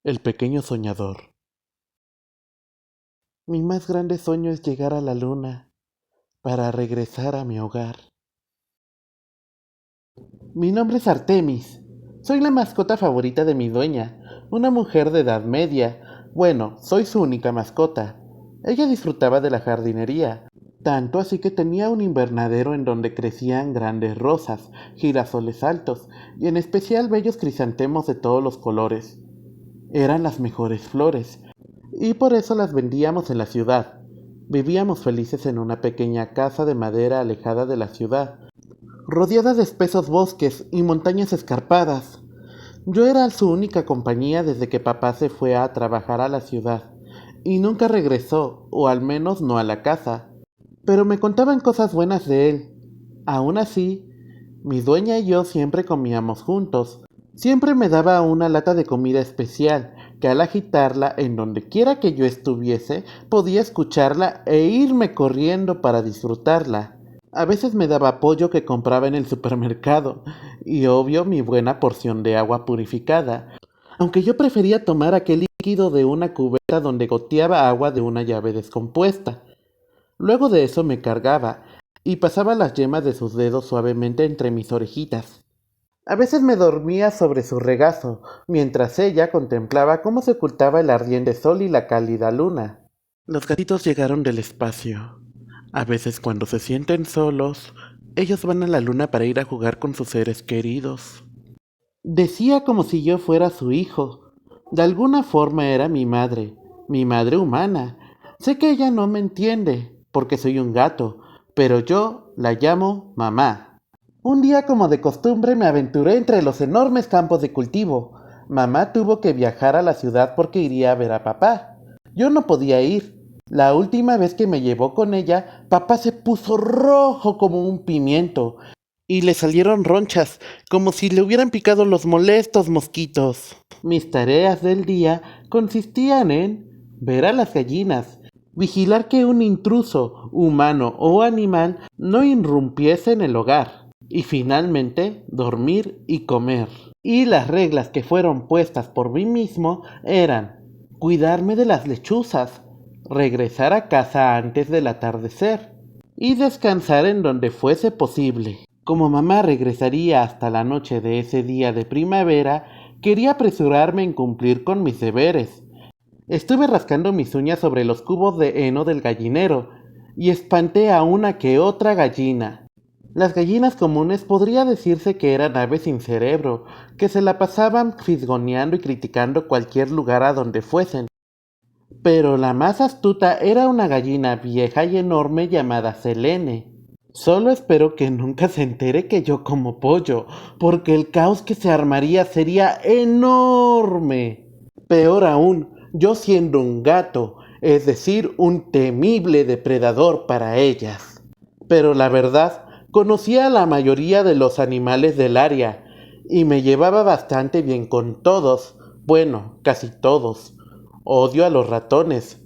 El pequeño soñador. Mi más grande sueño es llegar a la luna para regresar a mi hogar. Mi nombre es Artemis. Soy la mascota favorita de mi dueña, una mujer de edad media. Bueno, soy su única mascota. Ella disfrutaba de la jardinería, tanto así que tenía un invernadero en donde crecían grandes rosas, girasoles altos y en especial bellos crisantemos de todos los colores. Eran las mejores flores, y por eso las vendíamos en la ciudad. Vivíamos felices en una pequeña casa de madera alejada de la ciudad, rodeada de espesos bosques y montañas escarpadas. Yo era su única compañía desde que papá se fue a trabajar a la ciudad, y nunca regresó, o al menos no a la casa. Pero me contaban cosas buenas de él. Aún así, mi dueña y yo siempre comíamos juntos. Siempre me daba una lata de comida especial, que al agitarla en donde quiera que yo estuviese, podía escucharla e irme corriendo para disfrutarla. A veces me daba pollo que compraba en el supermercado, y obvio mi buena porción de agua purificada, aunque yo prefería tomar aquel líquido de una cubeta donde goteaba agua de una llave descompuesta. Luego de eso me cargaba, y pasaba las yemas de sus dedos suavemente entre mis orejitas. A veces me dormía sobre su regazo, mientras ella contemplaba cómo se ocultaba el ardiente sol y la cálida luna. Los gatitos llegaron del espacio. A veces cuando se sienten solos, ellos van a la luna para ir a jugar con sus seres queridos. Decía como si yo fuera su hijo. De alguna forma era mi madre humana. Sé que ella no me entiende, porque soy un gato, pero yo la llamo mamá. Un día como de costumbre me aventuré entre los enormes campos de cultivo. Mamá tuvo que viajar a la ciudad porque iría a ver a papá. Yo no podía ir. La última vez que me llevó con ella, papá se puso rojo como un pimiento y le salieron ronchas, como si le hubieran picado los molestos mosquitos. Mis tareas del día consistían en ver a las gallinas, vigilar que un intruso, humano o animal, no irrumpiese en el hogar, y finalmente dormir y comer. Y las reglas que fueron puestas por mí mismo eran cuidarme de las lechuzas, regresar a casa antes del atardecer y descansar en donde fuese posible. Como mamá regresaría hasta la noche de ese día de primavera, quería apresurarme en cumplir con mis deberes. Estuve rascando mis uñas sobre los cubos de heno del gallinero y espanté a una que otra gallina. Las gallinas comunes podría decirse que eran aves sin cerebro, que se la pasaban fisgoneando y criticando cualquier lugar a donde fuesen. Pero la más astuta era una gallina vieja y enorme llamada Selene. Solo espero que nunca se entere que yo como pollo, porque el caos que se armaría sería enorme. Peor aún, yo siendo un gato, es decir, un temible depredador para ellas. Pero la verdad, conocía a la mayoría de los animales del área, y me llevaba bastante bien con todos, bueno, casi todos. Odio a los ratones,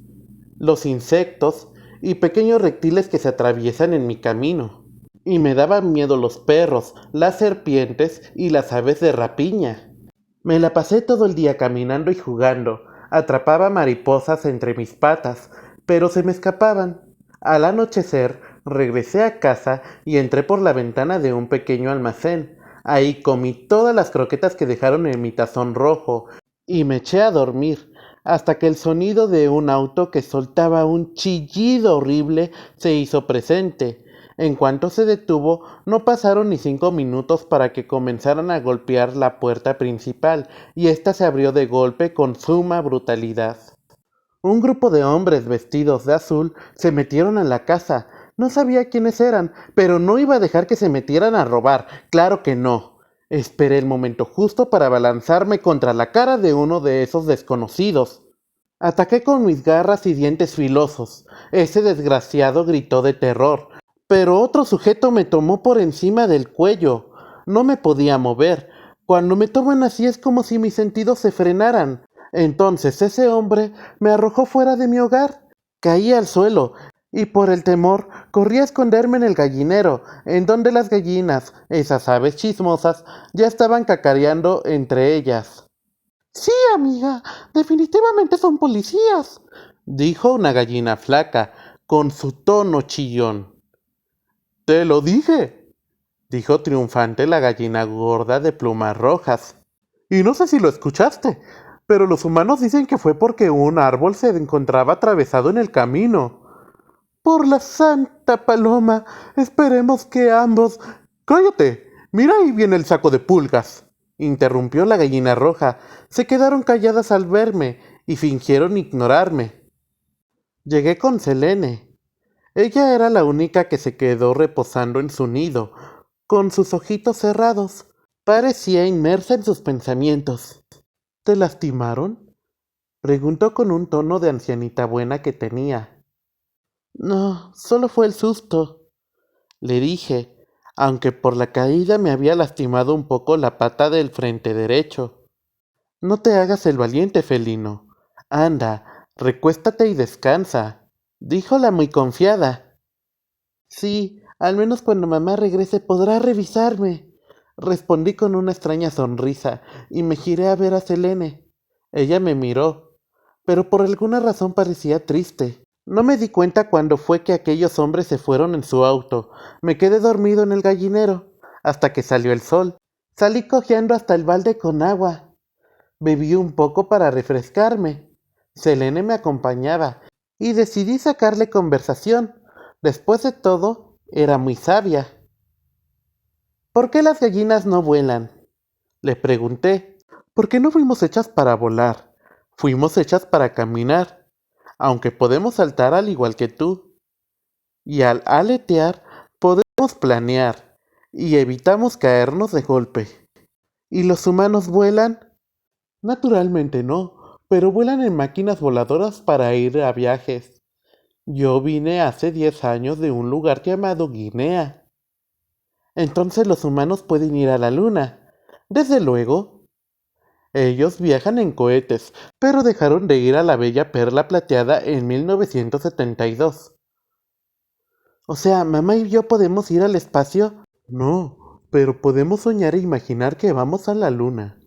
los insectos y pequeños reptiles que se atraviesan en mi camino. Y me daban miedo los perros, las serpientes y las aves de rapiña. Me la pasé todo el día caminando y jugando. Atrapaba mariposas entre mis patas, pero se me escapaban. Al anochecer, regresé a casa y entré por la ventana de un pequeño almacén. Ahí comí todas las croquetas que dejaron en mi tazón rojo y me eché a dormir, hasta que el sonido de un auto que soltaba un chillido horrible se hizo presente. En cuanto se detuvo, no pasaron ni 5 minutos para que comenzaran a golpear la puerta principal, y ésta se abrió de golpe con suma brutalidad. Un grupo de hombres vestidos de azul se metieron en la casa. No sabía quiénes eran, pero no iba a dejar que se metieran a robar. Claro que no. Esperé el momento justo para abalanzarme contra la cara de uno de esos desconocidos. Ataqué con mis garras y dientes filosos. Ese desgraciado gritó de terror, pero otro sujeto me tomó por encima del cuello. No me podía mover. Cuando me toman así es como si mis sentidos se frenaran. Entonces ese hombre me arrojó fuera de mi hogar. Caí al suelo y por el temor corrí a esconderme en el gallinero, en donde las gallinas, esas aves chismosas, ya estaban cacareando entre ellas. Sí, amiga, definitivamente son policías, dijo una gallina flaca, con su tono chillón. Te lo dije, dijo triunfante la gallina gorda de plumas rojas. Y no sé si lo escuchaste, pero los humanos dicen que fue porque un árbol se encontraba atravesado en el camino. Por la Santa Paloma, esperemos que ambos... ¡Cállate! Mira, ahí viene el saco de pulgas, interrumpió la gallina roja. Se quedaron calladas al verme y fingieron ignorarme. Llegué con Selene. Ella era la única que se quedó reposando en su nido, con sus ojitos cerrados. Parecía inmersa en sus pensamientos. ¿Te lastimaron? Preguntó con un tono de ancianita buena que tenía. No, solo fue el susto, le dije, aunque por la caída me había lastimado un poco la pata del frente derecho. No te hagas el valiente, felino. Anda, recuéstate y descansa, dijo la muy confiada. Sí, al menos cuando mamá regrese podrá revisarme. Respondí con una extraña sonrisa y me giré a ver a Selene. Ella me miró, pero por alguna razón parecía triste. No me di cuenta cuando fue que aquellos hombres se fueron en su auto. Me quedé dormido en el gallinero, hasta que salió el sol. Salí cojeando hasta el balde con agua. Bebí un poco para refrescarme. Selene me acompañaba, y decidí sacarle conversación. Después de todo, era muy sabia. ¿Por qué las gallinas no vuelan? Le pregunté. Porque no fuimos hechas para volar. Fuimos hechas para caminar, aunque podemos saltar al igual que tú. Y al aletear podemos planear y evitamos caernos de golpe. ¿Y los humanos vuelan? Naturalmente no, pero vuelan en máquinas voladoras para ir a viajes. Yo vine hace 10 años de un lugar llamado Guinea. Entonces los humanos pueden ir a la luna. Desde luego. Ellos viajan en cohetes, pero dejaron de ir a la bella perla plateada en 1972. O sea, mamá y yo podemos ir al espacio. No, pero podemos soñar e imaginar que vamos a la luna.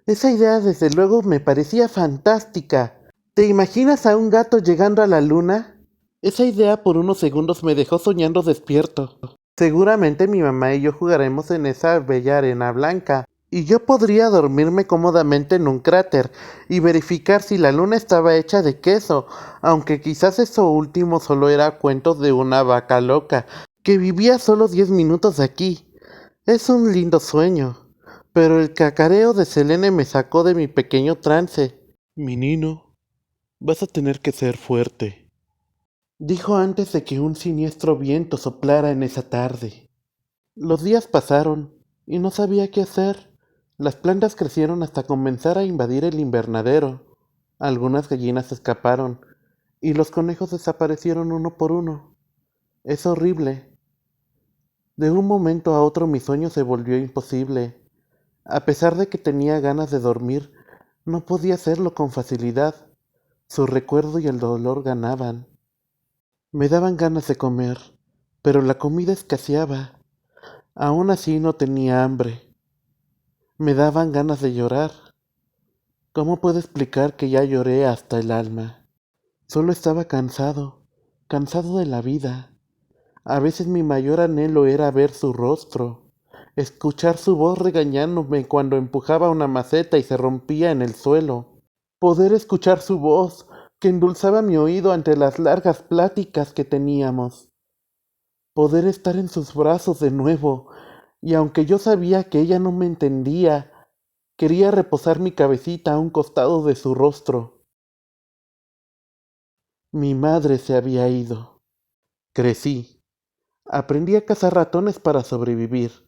Esa idea desde luego me parecía fantástica. ¿Te imaginas a un gato llegando a la luna? Esa idea por unos segundos me dejó soñando despierto. Seguramente mi mamá y yo jugaremos en esa bella arena blanca, y yo podría dormirme cómodamente en un cráter y verificar si la luna estaba hecha de queso, aunque quizás eso último solo era cuentos de una vaca loca, que vivía solo 10 minutos de aquí. Es un lindo sueño, pero el cacareo de Selene me sacó de mi pequeño trance. Menino, vas a tener que ser fuerte, dijo antes de que un siniestro viento soplara en esa tarde. Los días pasaron y no sabía qué hacer. Las plantas crecieron hasta comenzar a invadir el invernadero. Algunas gallinas escaparon y los conejos desaparecieron uno por uno. Es horrible. De un momento a otro mi sueño se volvió imposible. A pesar de que tenía ganas de dormir, no podía hacerlo con facilidad. Su recuerdo y el dolor ganaban. Me daban ganas de comer, pero la comida escaseaba. Aún así no tenía hambre. Me daban ganas de llorar. ¿Cómo puedo explicar que ya lloré hasta el alma? Solo estaba cansado, cansado de la vida. A veces mi mayor anhelo era ver su rostro, escuchar su voz regañándome cuando empujaba una maceta y se rompía en el suelo, poder escuchar su voz que endulzaba mi oído ante las largas pláticas que teníamos, poder estar en sus brazos de nuevo, y aunque yo sabía que ella no me entendía, quería reposar mi cabecita a un costado de su rostro. Mi madre se había ido. Crecí. Aprendí a cazar ratones para sobrevivir.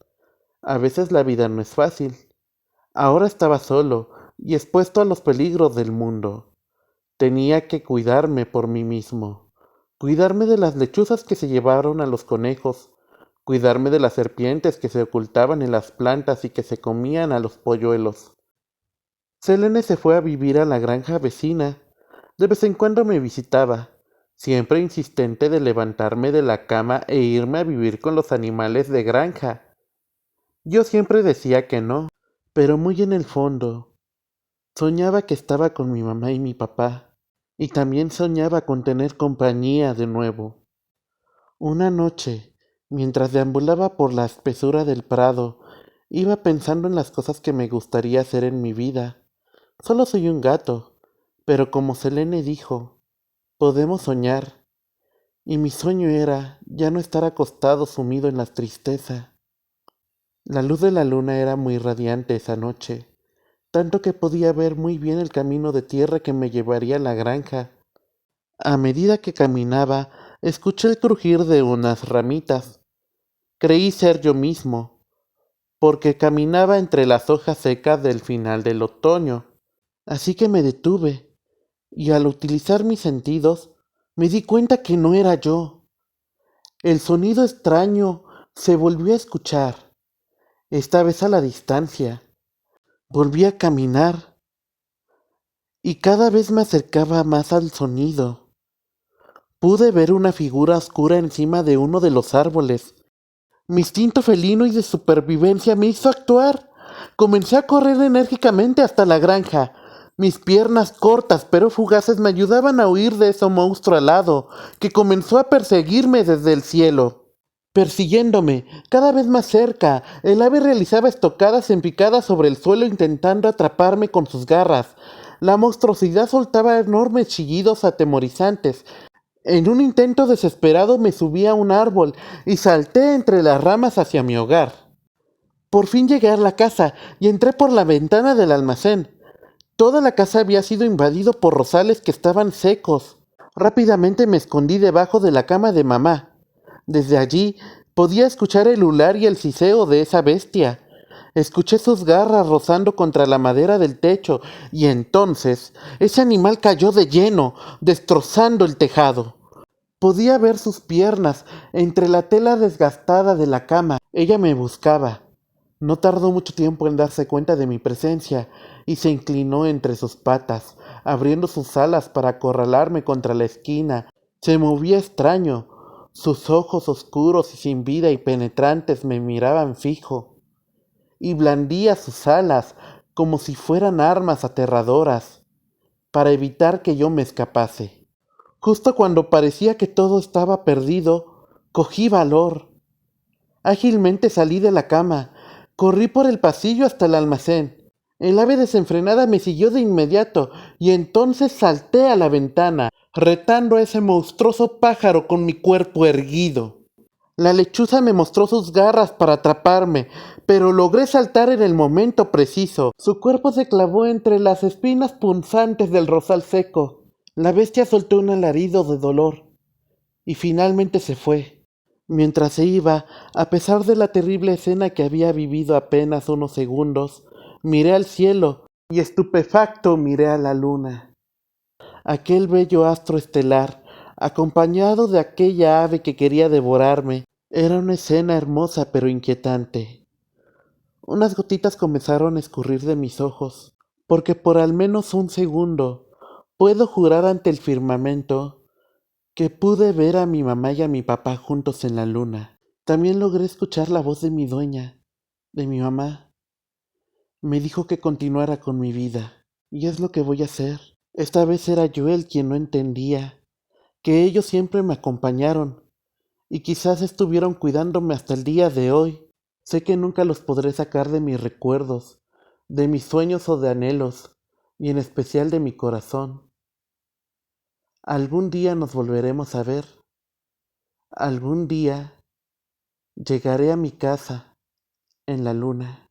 A veces la vida no es fácil. Ahora estaba solo y expuesto a los peligros del mundo. Tenía que cuidarme por mí mismo. Cuidarme de las lechuzas que se llevaron a los conejos. Cuidarme de las serpientes que se ocultaban en las plantas y que se comían a los polluelos. Selene se fue a vivir a la granja vecina. De vez en cuando me visitaba, siempre insistente de levantarme de la cama e irme a vivir con los animales de granja. Yo siempre decía que no, pero muy en el fondo, Soñaba que estaba con mi mamá y mi papá, y también soñaba con tener compañía de nuevo. Una noche, mientras deambulaba por la espesura del prado, iba pensando en las cosas que me gustaría hacer en mi vida. Solo soy un gato, pero como Selene dijo, podemos soñar. Y mi sueño era ya no estar acostado sumido en la tristeza. La luz de la luna era muy radiante esa noche, tanto que podía ver muy bien el camino de tierra que me llevaría a la granja. A medida que caminaba, escuché el crujir de unas ramitas. Creí ser yo mismo, porque caminaba entre las hojas secas del final del otoño. Así que me detuve, y al utilizar mis sentidos, me di cuenta que no era yo. El sonido extraño se volvió a escuchar, esta vez a la distancia. Volví a caminar, y cada vez me acercaba más al sonido. Pude ver una figura oscura encima de uno de los árboles. Mi instinto felino y de supervivencia me hizo actuar. Comencé a correr enérgicamente hasta la granja. Mis piernas cortas pero fugaces me ayudaban a huir de ese monstruo alado que comenzó a perseguirme desde el cielo. Persiguiéndome, cada vez más cerca, el ave realizaba estocadas en picadas sobre el suelo intentando atraparme con sus garras. La monstruosidad soltaba enormes chillidos atemorizantes. En un intento desesperado me subí a un árbol y salté entre las ramas hacia mi hogar. Por fin llegué a la casa y entré por la ventana del almacén. Toda la casa había sido invadido por rosales que estaban secos. Rápidamente me escondí debajo de la cama de mamá. Desde allí podía escuchar el ular y el siseo de esa bestia. Escuché sus garras rozando contra la madera del techo y entonces ese animal cayó de lleno, destrozando el tejado. Podía ver sus piernas entre la tela desgastada de la cama. Ella me buscaba. No tardó mucho tiempo en darse cuenta de mi presencia y se inclinó entre sus patas, abriendo sus alas para acorralarme contra la esquina. Se movía extraño. Sus ojos oscuros y sin vida y penetrantes me miraban fijo, y blandía sus alas como si fueran armas aterradoras, para evitar que yo me escapase. Justo cuando parecía que todo estaba perdido, cogí valor. Ágilmente salí de la cama, corrí por el pasillo hasta el almacén. El ave desenfrenada me siguió de inmediato y entonces salté a la ventana, retando a ese monstruoso pájaro con mi cuerpo erguido. La lechuza me mostró sus garras para atraparme, pero logré saltar en el momento preciso. Su cuerpo se clavó entre las espinas punzantes del rosal seco. La bestia soltó un alarido de dolor y finalmente se fue. Mientras se iba, a pesar de la terrible escena que había vivido apenas unos segundos, miré al cielo y estupefacto miré a la luna. Aquel bello astro estelar, acompañado de aquella ave que quería devorarme, era una escena hermosa pero inquietante. Unas gotitas comenzaron a escurrir de mis ojos, porque por al menos un segundo puedo jurar ante el firmamento que pude ver a mi mamá y a mi papá juntos en la luna. También logré escuchar la voz de mi dueña, de mi mamá. Me dijo que continuara con mi vida, y es lo que voy a hacer. Esta vez era yo el quien no entendía, que ellos siempre me acompañaron, y quizás estuvieron cuidándome hasta el día de hoy. Sé que nunca los podré sacar de mis recuerdos, de mis sueños o de anhelos, y en especial de mi corazón. Algún día nos volveremos a ver. Algún día llegaré a mi casa en la luna.